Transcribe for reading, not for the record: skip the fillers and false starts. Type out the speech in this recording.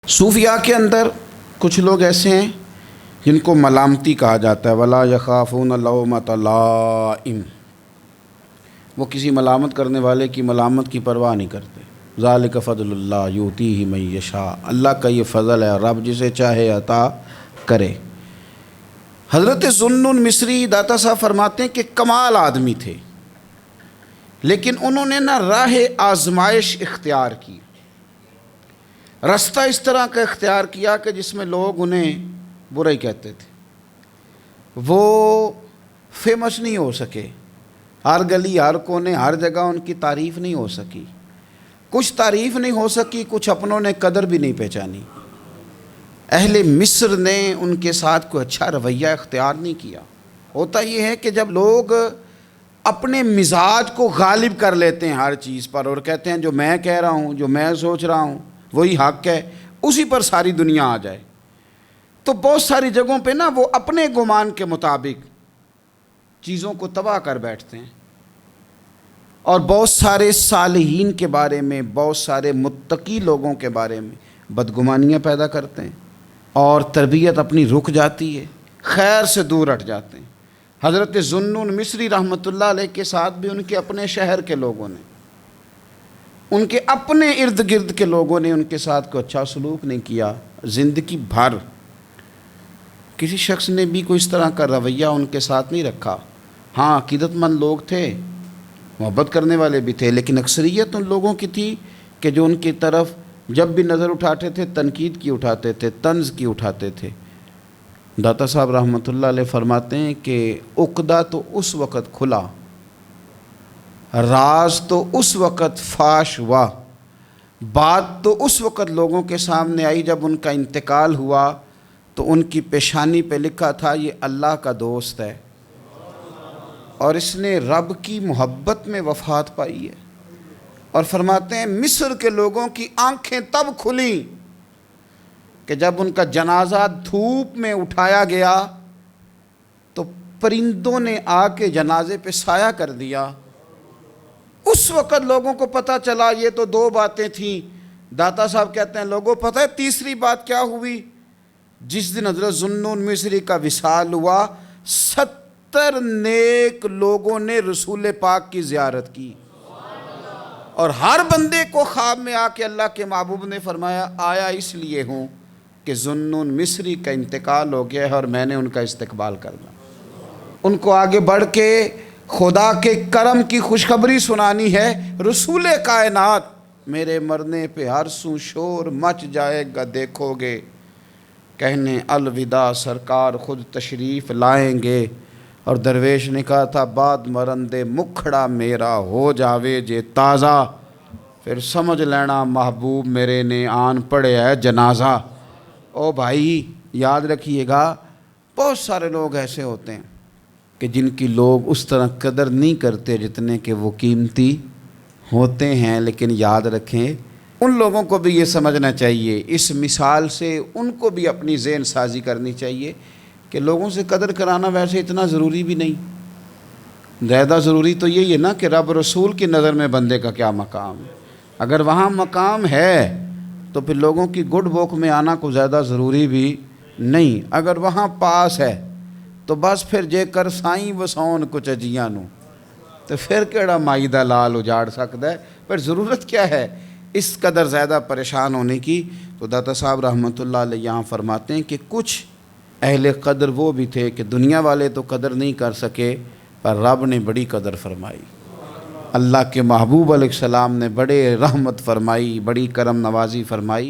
صوفیاء کے اندر کچھ لوگ ایسے ہیں جن کو ملامتی کہا جاتا ہے، وَلَا يَخَافُونَ لَوْمَةَ لَائِمٍ، وہ کسی ملامت کرنے والے کی ملامت کی پرواہ نہیں کرتے۔ ذَلِكَ فَضْلُ اللَّهِ يُؤْتِيهِ مَن يَشَاءُ، اللہ کا یہ فضل ہے، رب جسے چاہے عطا کرے۔ حضرت ذوالنون مصری داتا صاحب فرماتے ہیں کہ کمال آدمی تھے، لیکن انہوں نے نہ راہ آزمائش اختیار کی، رستہ اس طرح کا اختیار کیا کہ جس میں لوگ انہیں برا ہی کہتے تھے۔ وہ فیمس نہیں ہو سکے، ہر گلی ہر کونے ہر جگہ ان کی تعریف نہیں ہو سکی، کچھ تعریف نہیں ہو سکی، کچھ اپنوں نے قدر بھی نہیں پہچانی۔ اہل مصر نے ان کے ساتھ کوئی اچھا رویہ اختیار نہیں کیا۔ ہوتا یہ ہے کہ جب لوگ اپنے مزاج کو غالب کر لیتے ہیں ہر چیز پر اور کہتے ہیں جو میں کہہ رہا ہوں، جو میں سوچ رہا ہوں وہی حق ہے، اسی پر ساری دنیا آ جائے، تو بہت ساری جگہوں پہ نا وہ اپنے گمان کے مطابق چیزوں کو تباہ کر بیٹھتے ہیں، اور بہت سارے صالحین کے بارے میں، بہت سارے متقی لوگوں کے بارے میں بدگمانیاں پیدا کرتے ہیں، اور تربیت اپنی رک جاتی ہے، خیر سے دور ہٹ جاتے ہیں۔ حضرت ذوالنون مصری رحمۃ اللہ علیہ کے ساتھ بھی ان کے اپنے شہر کے لوگوں نے، ان کے اپنے ارد گرد کے لوگوں نے ان کے ساتھ کوئی اچھا سلوک نہیں کیا۔ زندگی بھر کسی شخص نے بھی کوئی اس طرح کا رویہ ان کے ساتھ نہیں رکھا۔ ہاں، عقیدت مند لوگ تھے، محبت کرنے والے بھی تھے، لیکن اکثریت ان لوگوں کی تھی کہ جو ان کی طرف جب بھی نظر اٹھاتے تھے تنقید کی اٹھاتے تھے، طنز کی اٹھاتے تھے۔ داتا صاحب رحمۃ اللہ علیہ فرماتے ہیں کہ عقدہ تو اس وقت کھلا، راز تو اس وقت فاش ہوا، بات تو اس وقت لوگوں کے سامنے آئی جب ان کا انتقال ہوا تو ان کی پیشانی پہ لکھا تھا یہ اللہ کا دوست ہے، اور اس نے رب کی محبت میں وفات پائی ہے۔ اور فرماتے ہیں مصر کے لوگوں کی آنکھیں تب کھلیں کہ جب ان کا جنازہ دھوپ میں اٹھایا گیا تو پرندوں نے آ کے جنازے پہ سایہ کر دیا۔ اس وقت لوگوں کو پتہ چلا یہ تو دو باتیں تھیں۔ داتا صاحب کہتے ہیں لوگوں پتہ ہے تیسری بات کیا ہوئی؟ جس دن حضرت ذوالنون مصری کا وصال ہوا، 70 نیک لوگوں نے رسول پاک کی زیارت کی، اور ہر بندے کو خواب میں آ کے اللہ کے محبوب نے فرمایا آیا اس لیے ہوں کہ ذوالنون مصری کا انتقال ہو گیا ہے اور میں نے ان کا استقبال کرنا، ان کو آگے بڑھ کے خدا کے کرم کی خوشخبری سنانی ہے۔ رسول کائنات میرے مرنے پہ ہر سو شور مچ جائے گا، دیکھو گے کہنے الوداع سرکار خود تشریف لائیں گے۔ اور درویش نے کہا تھا بعد مرندے مکھڑا میرا ہو جاوے جے تازہ، پھر سمجھ لینا محبوب میرے نے آن پڑے ہے جنازہ۔ او بھائی یاد رکھیے گا، بہت سارے لوگ ایسے ہوتے ہیں کہ جن کی لوگ اس طرح قدر نہیں کرتے جتنے کہ وہ قیمتی ہوتے ہیں، لیکن یاد رکھیں ان لوگوں کو بھی یہ سمجھنا چاہیے، اس مثال سے ان کو بھی اپنی ذہن سازی کرنی چاہیے کہ لوگوں سے قدر کرانا ویسے اتنا ضروری بھی نہیں، زیادہ ضروری تو یہی ہے نا کہ رب رسول کی نظر میں بندے کا کیا مقام ہے۔ اگر وہاں مقام ہے تو پھر لوگوں کی گڈ بک میں آنا کو زیادہ ضروری بھی نہیں۔ اگر وہاں پاس ہے تو بس پھر جے کر سائیں وسون کچھ اجیاں نو، تو پھر کیڑا مائی دا لال اجاڑ سکتا ہے، پھر ضرورت کیا ہے اس قدر زیادہ پریشان ہونے کی۔ تو داتا صاحب رحمۃ اللہ علیہ یہاں فرماتے ہیں کہ کچھ اہل قدر وہ بھی تھے کہ دنیا والے تو قدر نہیں کر سکے، پر رب نے بڑی قدر فرمائی، اللہ کے محبوب علیہ السلام نے بڑے رحمت فرمائی، بڑی کرم نوازی فرمائی۔